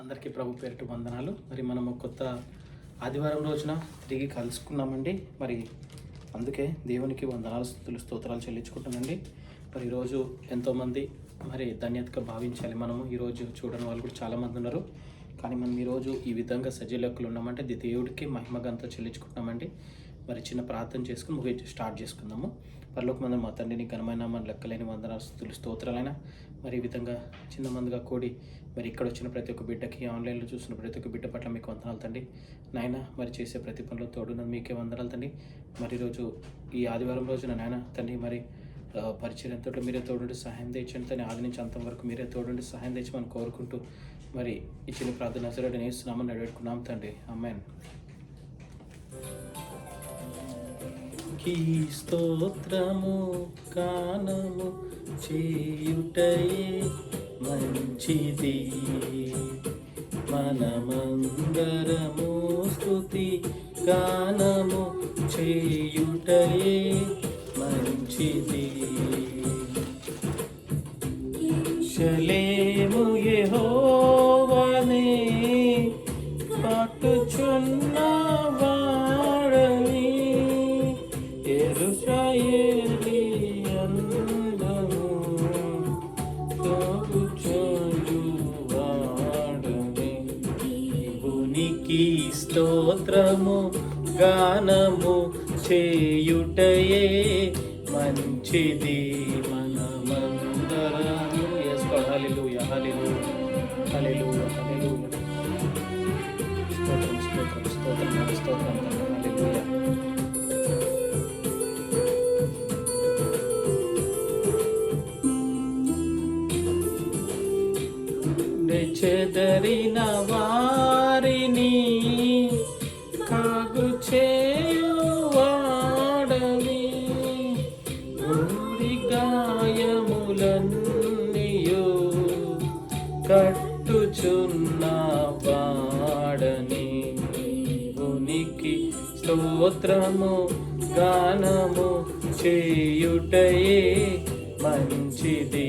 అందరికీ ప్రభు పేరిట వందనాలు. మరి మనము కొత్త ఆదివారం రోజున తిరిగి కలుసుకున్నామండి. మరి అందుకే దేవునికి వందనాలు, స్తుతులు, స్తోత్రాలు చెల్లించుకుంటానండి. మరి ఈరోజు ఎంతోమంది మరి ధన్యతగా భావించాలి. మనము ఈరోజు చూడని వాళ్ళు కూడా చాలామంది ఉన్నారు. కానీ మనం ఈరోజు ఈ విధంగా సజీలకులు ఉన్నామంటే దేవుడికి మహిమగంతా చెల్లించుకుంటున్నామండి. మరి చిన్న ప్రార్థన చేసుకుని స్టార్ట్ చేసుకుందాము. పరలోకమందు మా తండ్రిని ఘనమైన మన లెక్కలేని వందనాలు, స్తుతులు, స్తోత్రాలైనా మరి ఈ విధంగా చిన్న మందిగా కూడి మరి ఇక్కడ వచ్చిన ప్రతి ఒక్క బిడ్డకి, ఆన్లైన్లో చూసిన ప్రతి ఒక్క బిడ్డ పట్ల మీకు వందనాలు తండ్రి. నాయన మరి చేసే ప్రతి పనిలో తోడున్న మీకే వందనాలు తండ్రి. మరి ఈరోజు ఈ ఆదివారం రోజున నాయన తండ్రి మరి పరిచయం ఎంతట్లో మీరే తోడుండి సహాయం తెచ్చండి తండ్రి. ఆది నుంచి అంతం వరకు మీరే తోడుండి సహాయం తెచ్చమని కోరుకుంటూ మరి ఈ చిన్న ప్రార్థన నజరేయుడైన యేసు నామమున నడిపెట్టుకున్నాం తండ్రి. ఆమేన్. కీ స్తోత్రము గానము చేయుటయే మంచిది, మనమందరము స్తుతి గానము చేయుటయే మంచిది. యెరూషలేము యెహోవానే పాటుచున్న వాడని, యెరూషలేమి అందము తోగుచుండు వాడని. దేవునికి స్తోత్రము గానము చేయుటయే మంచిది, మనమందరము. హల్లెలూయా, హల్లెలూయా, హల్లెలూయా, హల్లెలూయా. స్తోత్రం, స్తోత్రం, స్తోత్రం, స్తోత్రం. హల్లెలూయా. చెదరిన వారిని కాగు చేయువాడని, ఊరి గాయములన్నీయు కట్టుచున్న వాడని. ఉనికి స్తోత్రము గానము చేయుటయే మంచిది.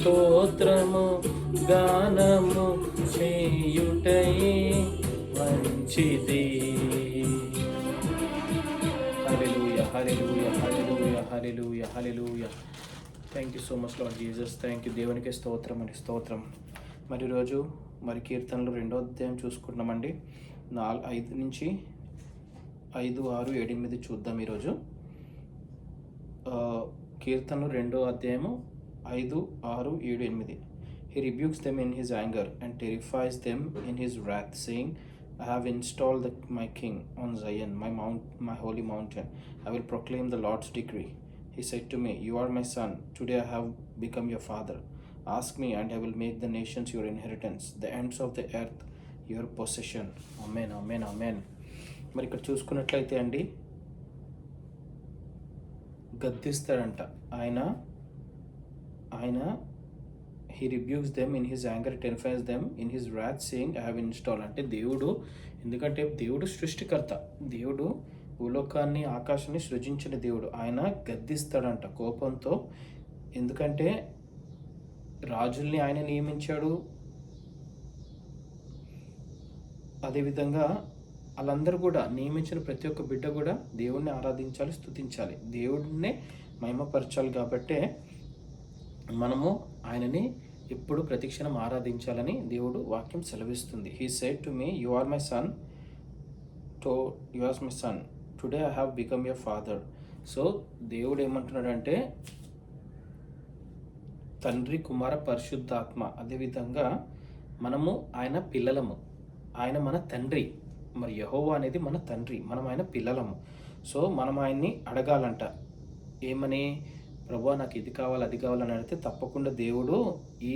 స్తోత్రము గానము చేయుటయే మంచిది. Hallelujah, hallelujah, hallelujah, hallelujah, hallelujah. Thank you so much Lord Jesus. Thank you. దేవునికి స్తోత్రం అండి, స్తోత్రం. మరి ఈరోజు మరి కీర్తనలు 2వ అధ్యాయం చూసుకుంటున్నామండి. 5 నుంచి 5, 6, 7, 8 చూద్దాం ఈరోజు. కీర్తనలు 2వ అధ్యాయము 5, 6, 7, 8. He rebukes them in his anger and terrifies them in his wrath, saying, I have installed my king on Zion, my holy mountain. I will proclaim the Lord's decree. He said to me, You are my son. Today I have become your father. Ask me, and I will make the nations your inheritance, the ends of the earth your possession. Amen, amen, amen. మరి ఇక్కడ చూసుకున్నట్లయితే అండి, గద్దిస్తాడంట ఆయన. he rebukes them in his anger, terrifies them in his wrath, saying, I have installed. అంటే దేవుడు, ఎందుకంటే దేవుడు సృష్టికర్త, దేవుడు భూలోకాన్ని ఆకాశాన్ని సృజించిన దేవుడు. ఆయన గద్దిస్తాడంట కోపంతో. ఎందుకంటే రాజుల్ని ఆయన నియమించాడు. అదేవిధంగా వాళ్ళందరూ కూడా నియమించిన ప్రతి ఒక్క బిడ్డ కూడా దేవుణ్ణి ఆరాధించాలి, స్తుతించాలి, దేవుడినే మహిమపరచాలి. కాబట్టే మనము ఆయనని ఎప్పుడు ప్రతిక్షణం ఆరాధించాలని దేవుడు వాక్యం సెలవిస్తుంది. He said to me, you are my son, today I have become your father. So దేవుడు ఏమంటున్నాడంటే తండ్రి, కుమార, పరిశుద్ధాత్మ. అదేవిధంగా మనము ఆయన పిల్లలము, ఆయన మన తండ్రి. మరి యెహోవా అనేది మన తండ్రి, మనం ఆయన పిల్లలము. సో మనం ఆయన్ని అడగాలంట. ఏమని? ప్రభువా నాకు ఇది కావాలి, అది కావాలని అడిగితే తప్పకుండా దేవుడు ఈ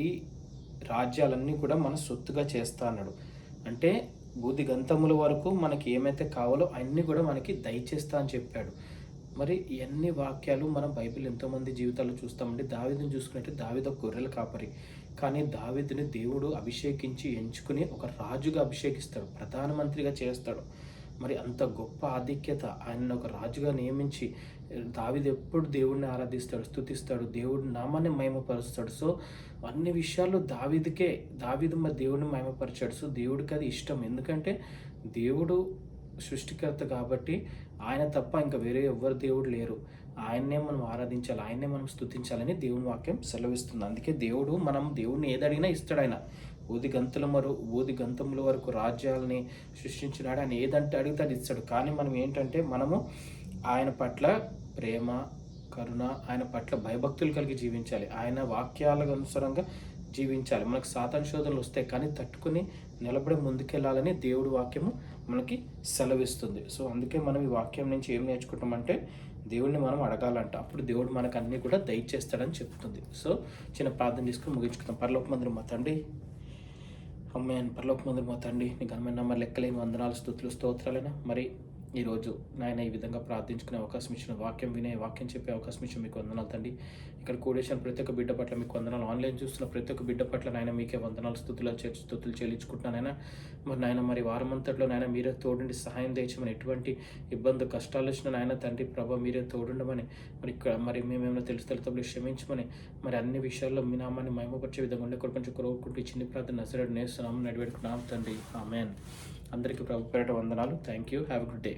రాజ్యాలన్నీ కూడా మన సొత్తుగా చేస్తా అన్నాడు. అంటే భూదిగంతముల వరకు మనకి ఏమైతే కావాలో అన్నీ కూడా మనకి దయచేస్తా అని చెప్పాడు. మరి ఇయన్నీ వాక్యాలు మనం బైబిల్ ఎంతోమంది జీవితాల్లో చూస్తామండి. దావీదుని చూసుకున్నట్టే దావీదు ఒక గొర్రెల కాపరి. కానీ దావీదుని దేవుడు అభిషేకించి ఎంచుకుని ఒక రాజుగా అభిషేకిస్తాడు, ప్రధానమంత్రిగా చేస్తాడు. మరి అంత గొప్ప ఆధిక్యత, ఆయనను ఒక రాజుగా నియమించి దావీదు ఎప్పుడు దేవుడిని ఆరాధిస్తాడు, స్తుతిస్తాడు, దేవుడి నామాన్ని మహిమపరుస్తాడు. సో అన్ని విషయాల్లో దావీదు మరి దేవుడిని మహిమపరిచాడు. సో దేవుడికి అది ఇష్టం. ఎందుకంటే దేవుడు సృష్టికర్త కాబట్టి ఆయన తప్ప ఇంకా వేరే ఎవ్వరు దేవుడు లేరు. ఆయన్నే మనం ఆరాధించాలి, ఆయన్నే మనం స్తుతించాలని దేవుని వాక్యం సెలవిస్తుంది. అందుకే మనం దేవుడిని ఏది అడిగినా ఇస్తాడు ఆయన. బూది గంతముల వరకు రాజ్యాలని సృష్టించినాడు. ఆయన ఏదంటే అడిగితే అది ఇస్తాడు. కానీ మనం ఏంటంటే మనము ఆయన పట్ల ప్రేమ, కరుణ, ఆయన పట్ల భయభక్తులు కలిగి జీవించాలి. ఆయన వాక్యాలకు అనుసారంగా జీవించాలి. మనకు సాతాను శోధనలు వస్తాయి, కానీ తట్టుకుని నిలబడి ముందుకెళ్ళాలని దేవుడి వాక్యము మనకి సెలవిస్తుంది. సో అందుకే మనం ఈ వాక్యం నుంచి ఏం నేర్చుకుంటామంటే దేవుడిని మనం అడగాలంట. అప్పుడు దేవుడు మనకు అన్నీ కూడా దయచేస్తాడని చెప్తుంది. సో చిన్న ప్రార్థన చేసుకుని ముగించుకుందాం. పరలోకమందున మా తండ్రి, అమ్మేన్ పరలోకమందున మా తండ్రి, నీ ఘనమైన నామ లెక్కలేని వందనాలు, స్తుతులు, స్తోత్రాలైనా మరి ఈరోజు నాయన ఈ విధంగా ప్రార్థించుకునే అవకాశం ఇచ్చిన, వాక్యం వినే, వాక్యం చెప్పే అవకాశం ఇచ్చిన మీకు వందనాలు తండ్రి. ఇక్కడ కూడేసిన ప్రతి ఒక్క బిడ్డ పట్ల మీకు వందనాలు. ఆన్లైన్ చూస్తున్న ప్రతి ఒక్క బిడ్డ పట్ల నాయన మీకే వందనాలు, స్తుతులు చెల్లించుకుంటున్నానైనా. మరి నాయన మరి వారమంతట్లో నాయన మీరే తోడుండి సహాయం తెచ్చమని, ఎటువంటి ఇబ్బంది కష్టాలు వచ్చిన నాయన తండ్రి ప్రభా మీరే తోడుండమని, మరి ఇక్కడ మరి మేమేమైనా తెలుసుతలు క్షమించమని, మరి అన్ని విషయాల్లో మీ నామాన్ని మహిమపరిచే విధంగా ఉండే కొంచెం కోరుకుంటూ చిన్ని ప్రార్థన నజరేయుడు నేస్తున్నాము నడిపెట్టుకున్నాం తండ్రి. ఆమేన్. అందరికీ ప్రభు పేరిట వందనాలు. Thank you. Have a good day.